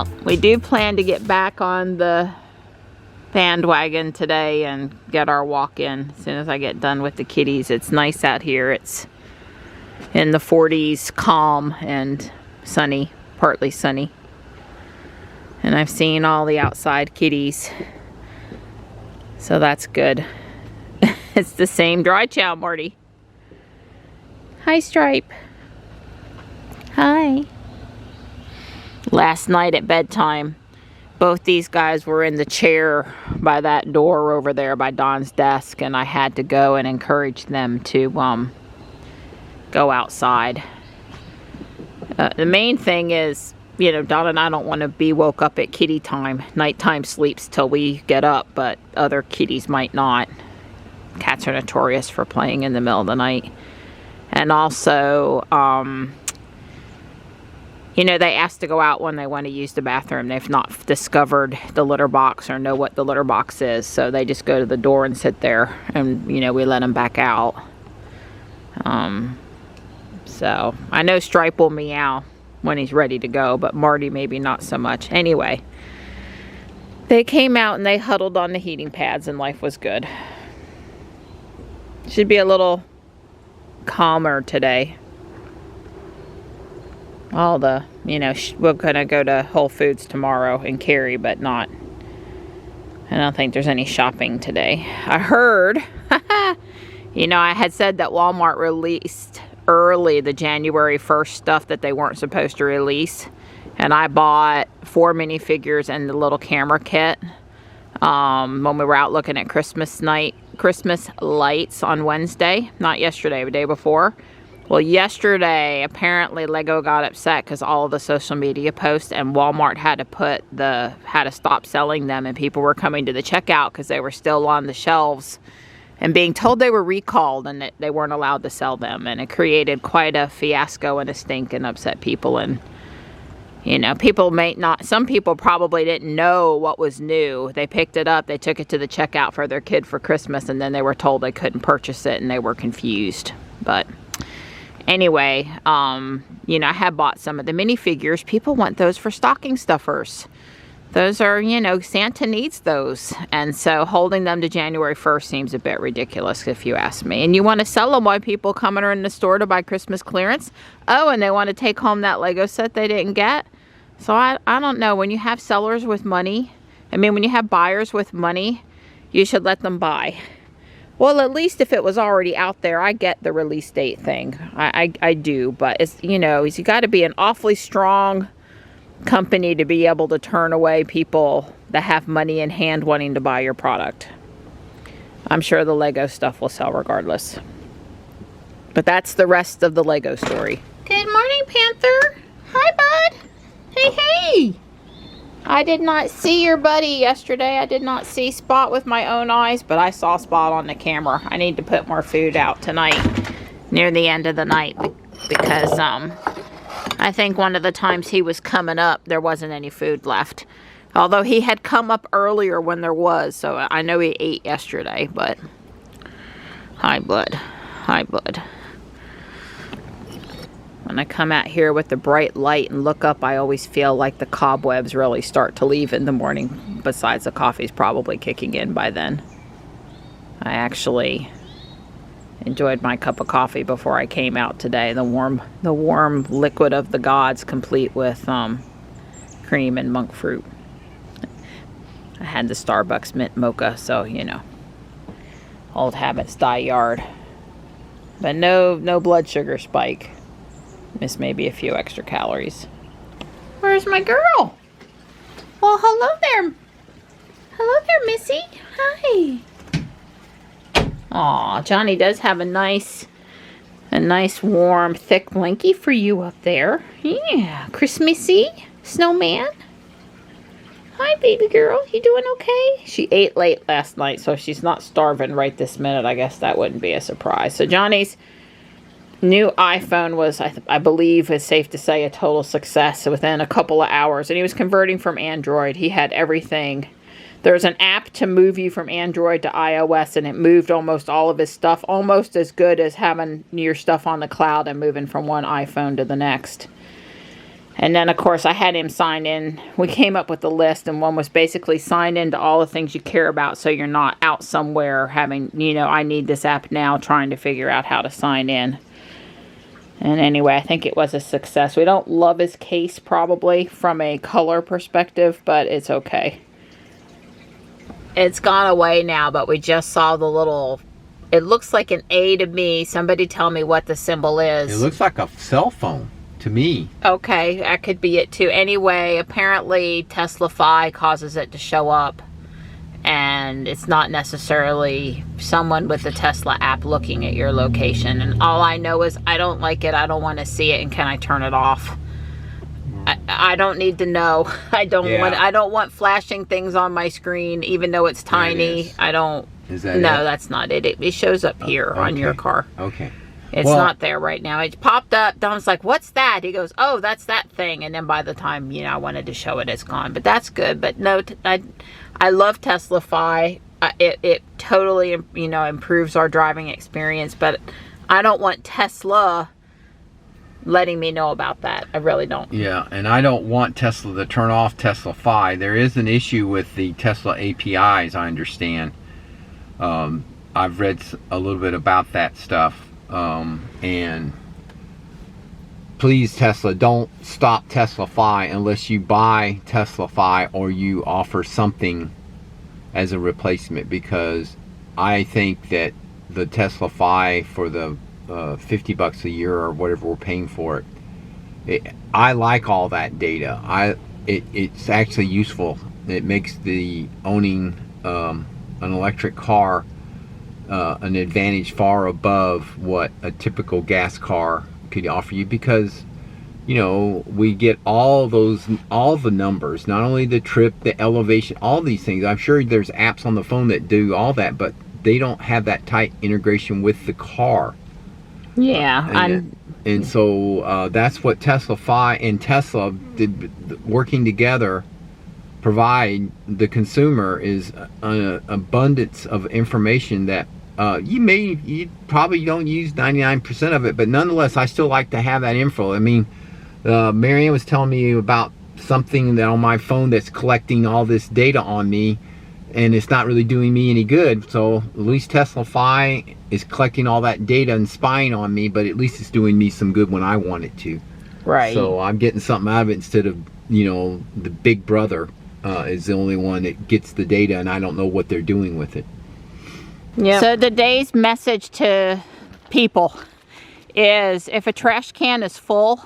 Well, we do plan to get back on the bandwagon today and get our walk in as soon as I get done with the kitties. It's nice out here. It's in the 40s, calm and sunny, partly sunny. And I've seen all the outside kitties, so that's good. It's the same dry chow, Marty. Hi, Stripe. Hi. Last night at bedtime, both these guys were in the chair by that door over there by Don's desk, and I had to go and encourage them to go outside. The main thing is, you know, Don and I don't want to be woke up at kitty time. Nighttime sleeps till we get up, but other kitties might not. Cats are notorious for playing in the middle of the night. And also, you know, they ask to go out when they want to use the bathroom. They've not discovered the litter box or know what the litter box is. So they just go to the door and sit there. And, you know, we let them back out. So I know Stripe will meow when he's ready to go. But Marty maybe not so much. Anyway, they came out and they huddled on the heating pads and life was good. Should be a little calmer today. All the, you know, we're gonna go to Whole Foods tomorrow and carry, but not, I don't think there's any shopping today. I heard, you know, I had said that Walmart released early the January 1st stuff that they weren't supposed to release, and I bought 4 minifigures and the little camera kit when we were out looking at Christmas lights on Wednesday, not yesterday, but the day before. Well, yesterday, apparently Lego got upset because all of the social media posts, and Walmart had to stop selling them, and people were coming to the checkout because they were still on the shelves and being told they were recalled and that they weren't allowed to sell them. And it created quite a fiasco and a stink and upset people. And, you know, some people probably didn't know what was new. They picked it up, they took it to the checkout for their kid for Christmas, and then they were told they couldn't purchase it and they were confused. But anyway, you know, I have bought some of the minifigures. People want those for stocking stuffers. Those are, you know, Santa needs those. And so holding them to January 1st seems a bit ridiculous if you ask me. And you want to sell them while people come in the store to buy Christmas clearance. Oh, and they want to take home that Lego set they didn't get. So I don't know. When you have sellers with money, when you have buyers with money, you should let them buy. Well, at least if it was already out there, I get the release date thing. I do, but it's, you know, you got to be an awfully strong company to be able to turn away people that have money in hand wanting to buy your product. I'm sure the Lego stuff will sell regardless. But that's the rest of the Lego story. Good morning, Panther. Hi, bud. Hey. I did not see your buddy yesterday. I did not see Spot with my own eyes, but I saw Spot on the camera. I need to put more food out tonight near the end of the night because I think one of the times he was coming up, there wasn't any food left. Although he had come up earlier when there was, so I know he ate yesterday, but hi, bud. Hi, bud. When I come out here with the bright light and look up, I always feel like the cobwebs really start to leave in the morning. Besides, the coffee's probably kicking in by then. I actually enjoyed my cup of coffee before I came out today. The warm liquid of the gods, complete with cream and monk fruit. I had the Starbucks mint mocha, so you know, old habits die hard. But no blood sugar spike. Miss maybe a few extra calories. Where's my girl? Well, hello there. Hello there, Missy. Hi. Aw, Johnny does have a nice warm, thick blankie for you up there. Yeah, Christmassy snowman. Hi, baby girl. You doing okay? She ate late last night, so she's not starving right this minute. I guess that wouldn't be a surprise. So Johnny's new iPhone was, I believe, is safe to say, a total success within a couple of hours. And he was converting from Android. He had everything. There's an app to move you from Android to iOS, and it moved almost all of his stuff, almost as good as having your stuff on the cloud and moving from one iPhone to the next. And then, of course, I had him sign in. We came up with a list, and one was basically sign into all the things you care about so you're not out somewhere having, you know, I need this app now, trying to figure out how to sign in. And anyway, I think it was a success. We don't love his case, probably, from a color perspective, but it's okay. It's gone away now, but we just saw the little... It looks like an A to me. Somebody tell me what the symbol is. It looks like a cell phone to me. Okay, that could be it too. Anyway, apparently TeslaFi causes it to show up, and it's not necessarily someone with the Tesla app looking at your location. And all I know is I don't like it, I don't want to see it, and can I turn it off? I don't need to know. I don't want flashing things on my screen, even though it's tiny. I don't. Is that no, it? That's not it. It shows up here on your car. Okay. It's not there right now. It popped up. Don's like, what's that? He goes, oh, that's that thing. And then by the time, you know, I wanted to show it, it's gone. But that's good. But no, I love TeslaFi. It totally, you know, improves our driving experience. But I don't want Tesla letting me know about that. I really don't. Yeah, and I don't want Tesla to turn off TeslaFi. There is an issue with the Tesla APIs, I understand. I've read a little bit about that stuff. And please, Tesla, don't stop TeslaFi unless you buy TeslaFi or you offer something as a replacement, because I think that the TeslaFi for the $50 a year or whatever we're paying for it, I like all that data. It's actually useful. It makes the owning an electric car an advantage far above what a typical gas car could offer you, because, you know, we get all the numbers, not only the trip, the elevation, all these things. I'm sure there's apps on the phone that do all that, but they don't have that tight integration with the car. Yeah, and so that's what TeslaFi and Tesla did, working together, provide the consumer is an abundance of information that you probably don't use 99% of it, but nonetheless, I still like to have that info. I mean, Marianne was telling me about something that on my phone that's collecting all this data on me, and it's not really doing me any good. So at least TeslaFi is collecting all that data and spying on me, but at least it's doing me some good when I want it to. Right. So I'm getting something out of it instead of, you know, the big brother is the only one that gets the data, and I don't know what they're doing with it. Yeah. So today's message to people is, if a trash can is full,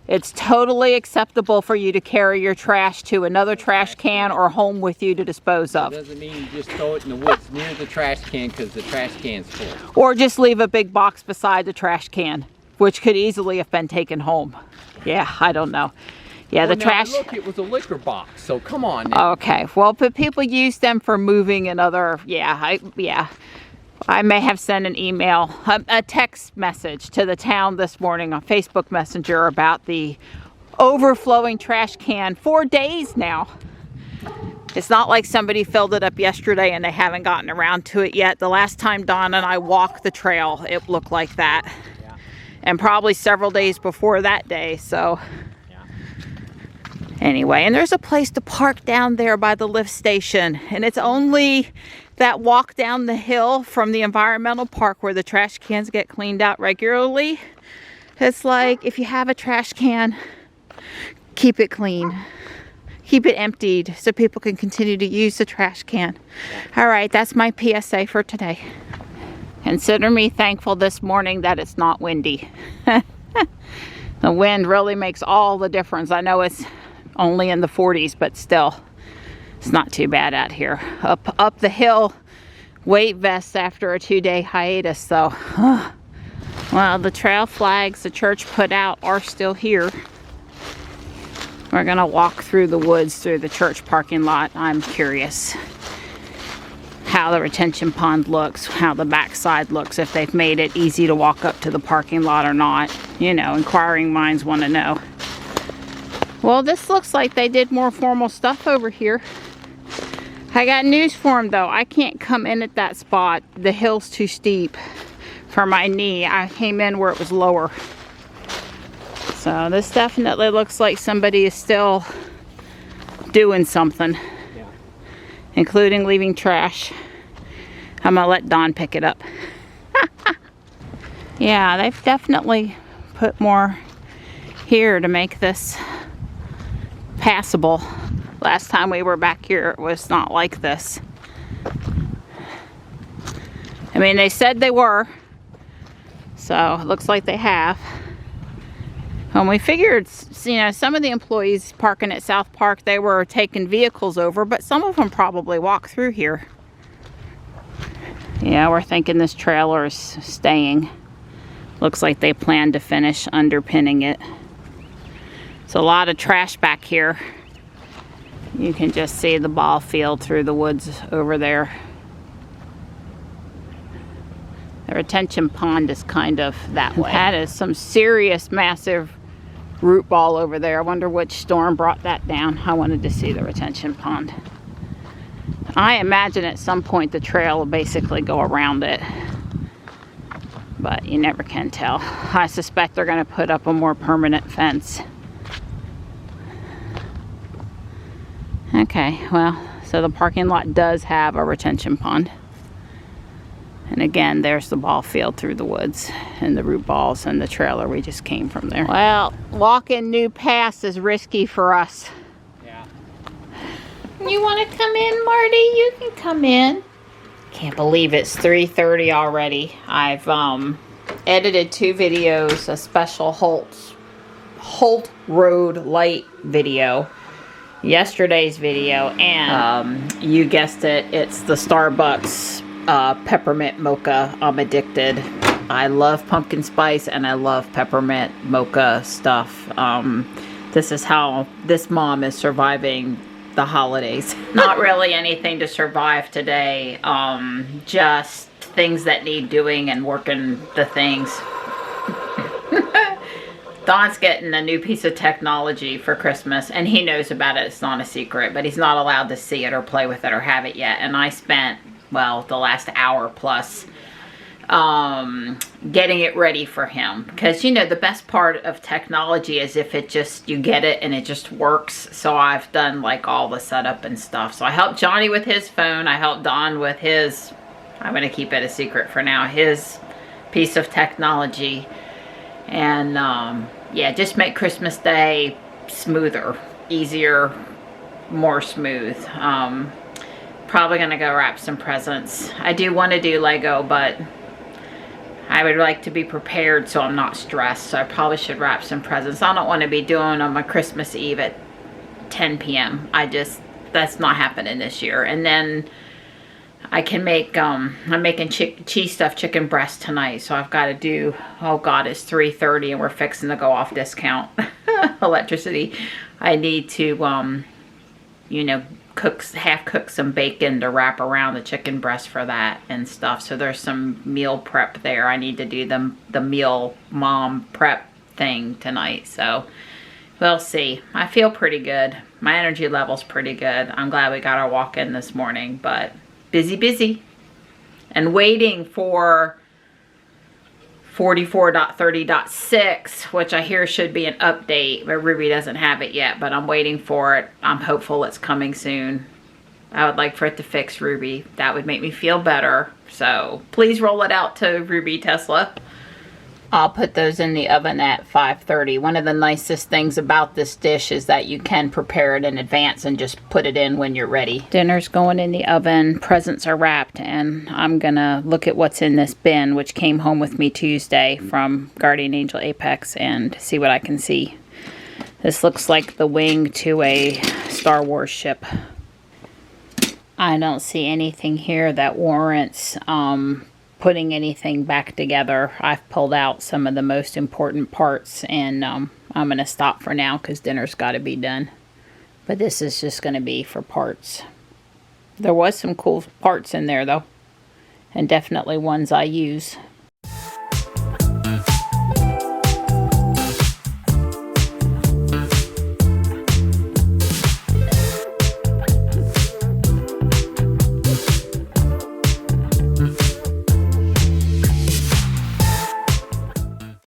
it's totally acceptable for you to carry your trash to another trash can or home with you to dispose of. It doesn't mean you just throw it in the woods near the trash can because the trash can's full. Or just leave a big box beside the trash can, which could easily have been taken home. Yeah, I don't know. Yeah, well, the trash. Look, it was a liquor box, so come on now. Okay, well, but people use them for moving and other. I may have sent an email, a text message to the town this morning on Facebook Messenger about the overflowing trash can for days now. It's not like somebody filled it up yesterday and they haven't gotten around to it yet. The last time Dawn and I walked the trail, it looked like that. Yeah. And probably several days before that day, so. Yeah. Anyway, and there's a place to park down there by the lift station, and it's only that walk down the hill from the environmental park where the trash cans get cleaned out regularly. It's like, if you have a trash can, keep it clean. Keep it emptied so people can continue to use the trash can. All right, that's my PSA for today. Consider me thankful this morning that it's not windy. The wind really makes all the difference. I know it's only in the 40s, but still. It's not too bad out here. Up the hill, weight vests after a 2-day hiatus, though. Well, the trail flags the church put out are still here. We're gonna walk through the woods through the church parking lot. I'm curious how the retention pond looks, how the backside looks, if they've made it easy to walk up to the parking lot or not. You know, inquiring minds want to know. Well, this looks like they did more formal stuff over here. I got news for them, though. I can't come in at that spot. The hill's too steep for my knee. I came in where it was lower. So this definitely looks like somebody is still doing something, including leaving trash. I'm gonna let Dawn pick it up. Yeah, they've definitely put more here to make this passable. Last time we were back here, it was not like this. I mean, they said they were, so it looks like they have. And we figured, you know, some of the employees parking at South Park, they were taking vehicles over, but some of them probably walk through here. Yeah, we're thinking this trailer is staying. Looks like they plan to finish underpinning it. It's a lot of trash back here. You can just see the ball field through the woods over there. The retention pond is kind of that way. That is some serious, massive root ball over there. I wonder which storm brought that down. I wanted to see the retention pond. I imagine at some point the trail will basically go around it, but you never can tell. I suspect they're going to put up a more permanent fence. Okay, well, so the parking lot does have a retention pond. And again, there's the ball field through the woods and the root balls and the trailer we just came from there. Well, walking New Pass is risky for us. Yeah. You want to come in, Marty? You can come in. Can't believe it's 3:30 already. I've edited 2 videos, a special Holt Road Light video, yesterday's video, and you guessed it, it's the Starbucks peppermint mocha. I'm addicted. I love pumpkin spice and I love peppermint mocha stuff. This is how this mom is surviving the holidays. Not really anything to survive today, just things that need doing and working the things. Don's getting a new piece of technology for Christmas, and he knows about it. It's not a secret, but he's not allowed to see it or play with it or have it yet. And I spent, well, the last hour plus getting it ready for him, because you know the best part of technology is if it just, you get it and it just works. So I've done like all the setup and stuff. So I helped Johnny with his phone, I helped Don with his, I'm gonna keep it a secret for now, his piece of technology. And yeah, just make Christmas Day smoother, easier, more smooth. Probably gonna go wrap some presents. I do want to do Lego, but I would like to be prepared so I'm not stressed. So I probably should wrap some presents. I don't want to be doing them on Christmas Eve at 10 p.m. That's not happening this year. And then I can make, I'm making cheese stuffed chicken breast tonight. So I've got to do, oh God, it's 3:30 and we're fixing to go off discount electricity. I need to, you know, half cook some bacon to wrap around the chicken breast for that and stuff. So there's some meal prep there. I need to do the meal mom prep thing tonight. So we'll see. I feel pretty good. My energy level's pretty good. I'm glad we got our walk in this morning, but busy. And waiting for 44.30.6, which I hear should be an update, but Ruby doesn't have it yet, but I'm waiting for it. I'm hopeful it's coming soon. I would like for it to fix Ruby. That would make me feel better. So please roll it out to Ruby Tesla. I'll put those in the oven at 5:30. One of the nicest things about this dish is that you can prepare it in advance and just put it in when you're ready. Dinner's going in the oven, presents are wrapped, and I'm gonna look at what's in this bin, which came home with me Tuesday from Guardian Angel Apex, and see what I can see. This looks like the wing to a Star Wars ship. I don't see anything here that warrants putting anything back together. I've pulled out some of the most important parts, and I'm going to stop for now because dinner's got to be done. But this is just going to be for parts. There was some cool parts in there though, and definitely ones I use.